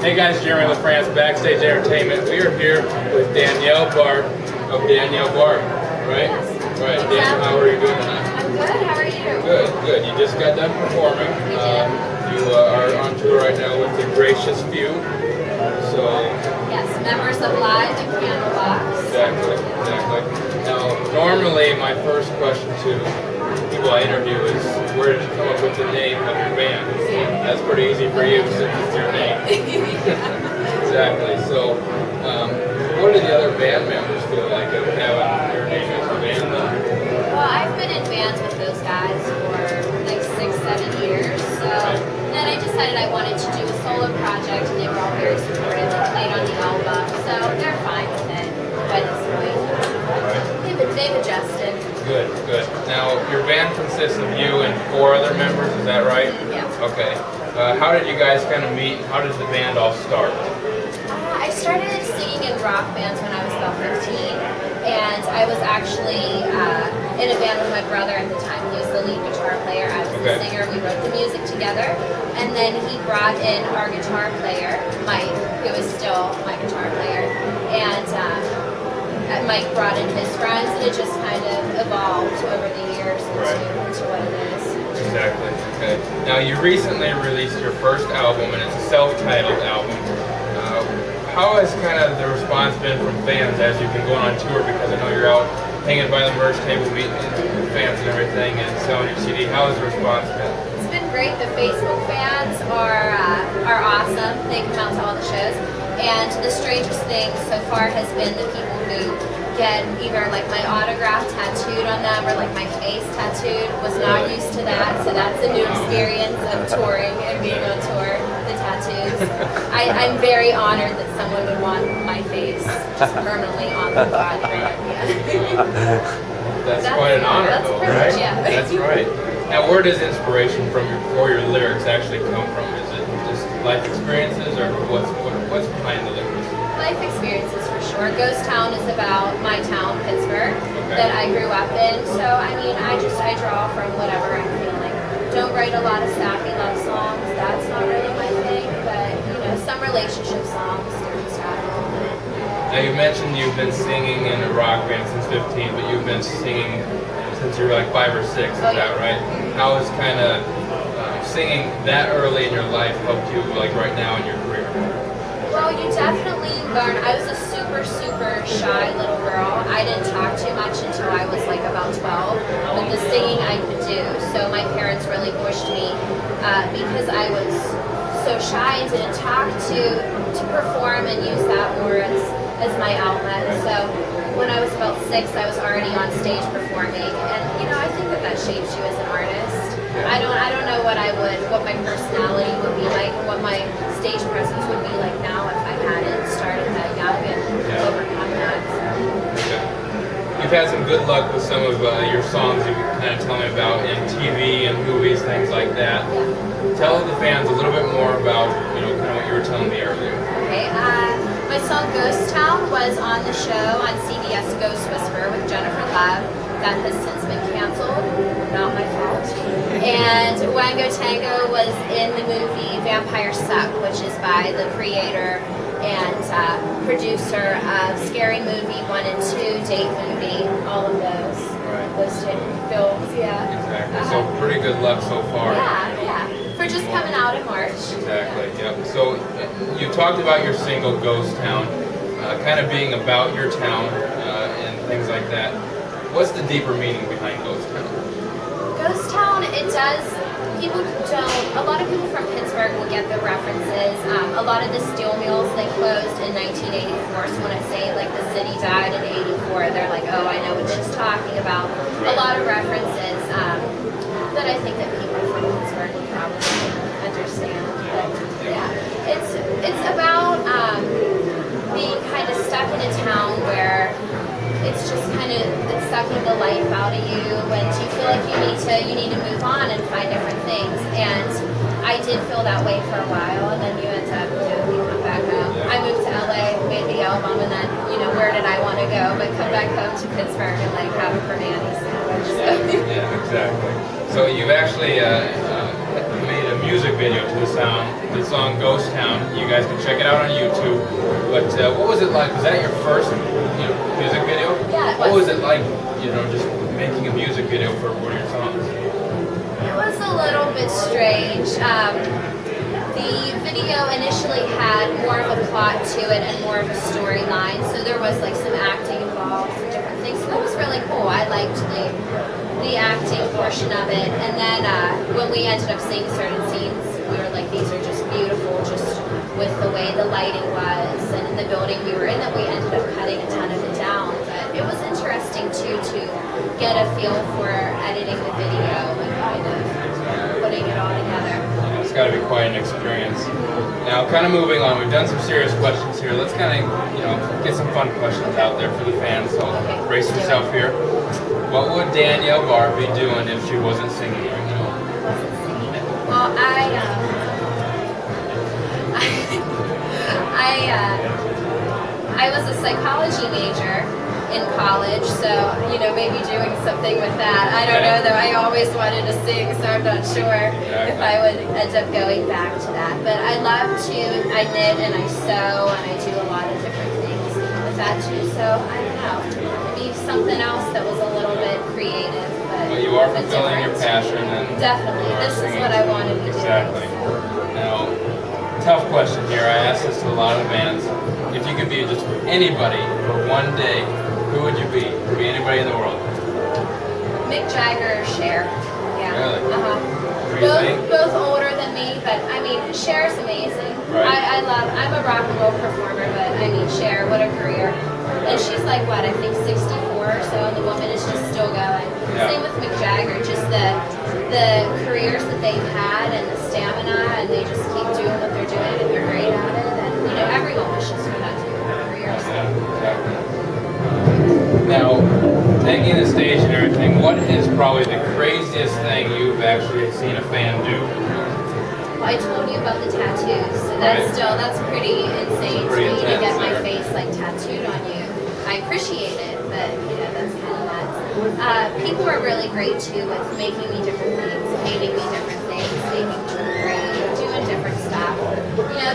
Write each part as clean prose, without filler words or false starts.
Hey guys, Jeremy Lafrentz, Backstage Entertainment. We are here with Danielle Barbe of Danielle Barbe, right? Yes. Right. Exactly. Dan, how are you doing tonight? I'm good. How are you? Good, good. You just got done performing. You are on tour right now with the Gracious Few. So. Yes, members of Live and Candlebox. Exactly, exactly. Now, normally my first question to people I interview is, where did you come up with the name of your band? That's pretty easy for you since it's your name. Exactly. So, what do the other band members feel like of having your name as a band though? Well, I've been in bands with those guys for like 6-7 years. So then I decided I wanted to do a solo project, and they were all very supportive and played on the album. So they're fine with it by this point. They've adjusted. Good, good. Now, your band consists of you and 4 other members, is that right? Yeah. Okay. How did you guys kind of meet? How did the band all start? I started singing in rock bands when I was about 15, and I was actually in a band with my brother at the time. He was the lead guitar player. I was the singer. We wrote the music together, and then he brought in our guitar player, Mike, who is still my guitar player, and Mike brought in his friends, and it just kind of evolved over the years into what it is. Exactly. Okay. Now, you recently released your first album, and it's a self-titled album. How has kind of the response been from fans as you've been going on tour? Because I know you're out hanging by the merch table, meeting fans and everything, and selling your CD. How has the response been? It's been great. The Facebook fans are awesome. They come out to all the shows. And the strangest thing so far has been the people who get either like my autograph tattooed on them or like my face tattooed. Was not used to that, so that's a new experience of touring and being on tour. The tattoos. I'm very honored that someone would want my face just permanently on the body. That's quite an honor, though, right? Yeah. That's right. Now, where does inspiration for your lyrics actually come from? Is it just life experiences, or what's behind the lyrics? Life experiences for sure. Ghost Town is about my town, Pittsburgh, that I grew up in. So I mean, I draw from whatever I'm feeling. Don't write a lot of sappy love songs. That's not really my thing. But you know, some relationship songs, different stuff. Now, you mentioned you've been singing in a rock band since 15, but you've been singing since you were like 5 or 6. Is that right? How has kind of singing that early in your life helped you, like right now in your career? Well, you definitely learn. I was a super, super shy little girl. I didn't talk too much until I was like about 12, but the singing I could do. So my parents really pushed me because I was so shy and didn't talk to perform and use that more as my outlet. So when I was about 6, I was already on stage performing, and you know, I think that shapes you as an artist. I don't know what my personality would be like, what my stage presence would be like now if I hadn't started that young and overcome that. Okay. You've had some good luck with some of your songs you can kind of tell me about in TV and movies, things like that. Tell the fans a little bit more about, you know, kind of what you were telling me earlier. Okay. My song Ghost Town was on the show on CBS Ghost Whisperer with Jennifer Love. That has since been canceled. Not my fault. And Wango Tango was in the movie Vampire Suck, which is by the creator and producer of Scary Movie 1 and 2, Date Movie, all of those. Those two films, Exactly. So pretty good luck so far. Yeah. For just coming out in March. Exactly, yep. So you talked about your single Ghost Town, kind of being about your town and things like that. What's the deeper meaning behind Ghost Town? Ghost Town, it does, a lot of people from Pittsburgh will get the references. A lot of the steel mills, they closed in 1984, so when I say like the city died in 84, they're like, oh, I know what she's talking about. A lot of references that I think that people from Pittsburgh would probably understand. But yeah, it's about being kind of stuck in a town where it's just kind of, it's sucking the life out of you when you feel like you need to move on and find different things. And I did feel that way for a while, and then you end up, you come back home. I moved to LA, made the album, and then, where did I want to go but come back home to Pittsburgh and like have a Permani sandwich. So. Yeah, exactly. So you've actually made a music video to the song Ghost Town. You guys can check it out on YouTube. But what was it like? Was that your first music video? Yeah. What was it like, just making a music video for one of your songs? It was a little bit strange. The video initially had more of a plot to it and more of a storyline, so there was like some acting involved, some different things. So that was really cool. I liked the acting portion of it. And then when we ended up seeing certain scenes, we were like, these are just beautiful, just with the way the lighting was, and in the building we were in, that we ended up cutting a ton of it down. But it was interesting too to get a feel for editing the video and kind of putting it all together. It's got to be quite an experience. Now, kind of moving on, we've done some serious questions here. Let's kind of, get some fun questions out there for the fans. So brace yourself here. What would Danielle Barbe be doing if she wasn't singing right now? Wasn't singing. Well, I was a psychology major in college, so maybe doing something with that. I don't know though. I always wanted to sing, so I'm not sure if I would end up going back to that. But I love to. I knit and I sew and I do a lot of different things with that too. So I don't know. Maybe something else that was a little bit creative. But you are fulfilling your passion, and definitely this is what I want to be doing. Exactly. Now, tough question here. I asked this to a lot of bands. If you could be just anybody for one day, who would you be? Could be anybody in the world. Mick Jagger or Cher. Yeah. Really? Both older than me, but I mean, Cher's amazing. Right. I'm a rock and roll performer, but I mean, Cher, what a career. And she's like, what, I think 64 or so, and the woman is just still going. Yeah. Same with Mick Jagger, just the careers that they've had and the stamina, and they just keep doing what they're doing, and they're great at it. And, everyone wishes for that type of career. So. Yeah, exactly. Now, taking the stage and everything, what is probably the craziest thing you've actually seen a fan do? Well, I told you about the tattoos, so that's pretty insane to me to get my face like tattooed on you. I appreciate it, but that's kind of nuts. People are really great too with making me different things, painting me different things, making me look great, doing different stuff.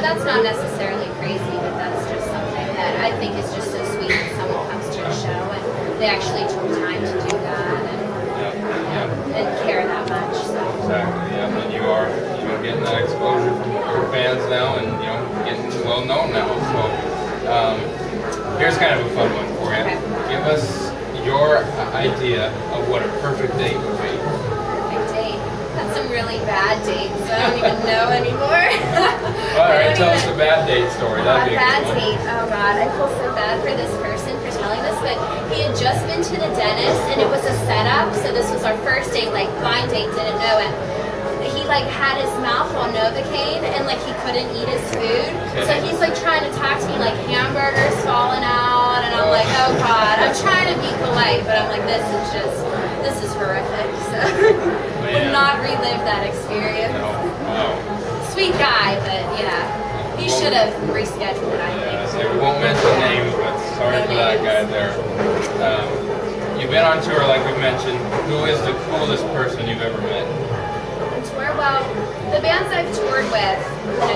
That's not necessarily crazy, but that's just something that I think is just so sweet when someone comes to a show and they actually took time to do that and care that much. So. Exactly, yeah. And you are getting that exposure from your fans now, and getting well known now. So here's kind of a fun one for you. Okay. Give us your idea of what a perfect date would be. Perfect date. That's some really bad dates. I don't even know anymore. All right, tell us a bad date story. That'd be a bad good one. date. Oh God, I feel so bad for this person for telling this, but he had just been to the dentist and it was a setup. So this was our first date, like blind date, didn't know it. He had his mouth on Novocaine and he couldn't eat his food. So he's trying to talk to me like hamburgers falling out, and I'm like, oh God, I'm trying to be polite, but I'm like, this is horrific. So would not relive that experience. No. Sweet guy, but he should have rescheduled, I think. Yeah, so we won't mention names, but sorry for that guy there. You've been on tour, like we mentioned. Who is the coolest person you've ever met? Well, the bands I've toured with,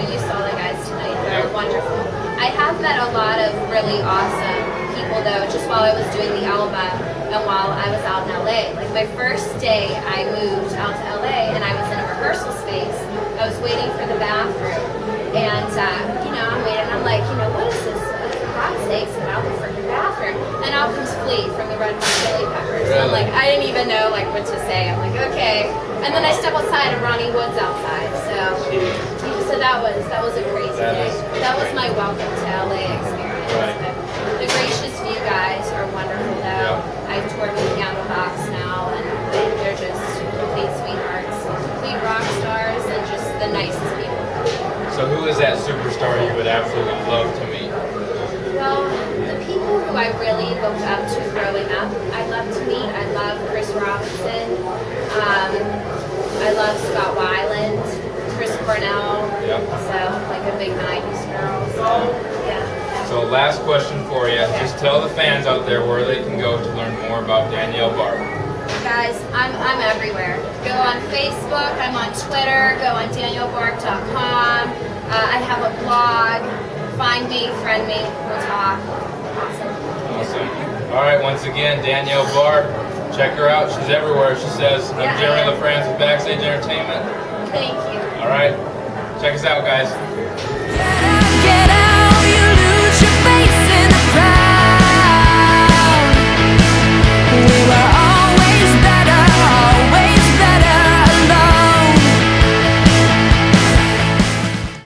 you saw the guys tonight, they're wonderful. I have met a lot of really awesome people though, just while I was doing the album and while I was out in LA. My first day I moved out to LA and I was in a rehearsal space. I was waiting for the bathroom and, I'm waiting, I'm like, what is this? For God's sakes, get out the freaking bathroom. And out comes Flea from the Red Hot Chili Peppers. Really? I'm like, I didn't even know what to say. I'm like, okay. And then I step outside and Ronnie Wood's outside. So that was a crazy day. That was my welcome to LA experience. Right. But the Gracious Few guys are wonderful though. I've toured with Candlebox now and they're just complete sweethearts, complete rock stars, and just the nicest people. So who is that superstar you would absolutely love to meet? Well, the people who I really looked up to growing up, I love to meet. I love Chris Robinson. I love Scott Weiland, Chris Cornell. Yep. So, a big 90s girl. So, yeah. So last question for you. Just tell the fans out there where they can go to learn more about Danielle Barbe. Guys, I'm everywhere. Go on Facebook. I'm on Twitter. Go on daniellebarbe.com. I have a blog. Find me, friend me. We'll talk. Awesome. All right, once again, Danielle Barbe. Check her out. She's everywhere. She says, I'm Jeremy Lafrentz with Backstage Entertainment. Thank you. All right. Check us out, guys.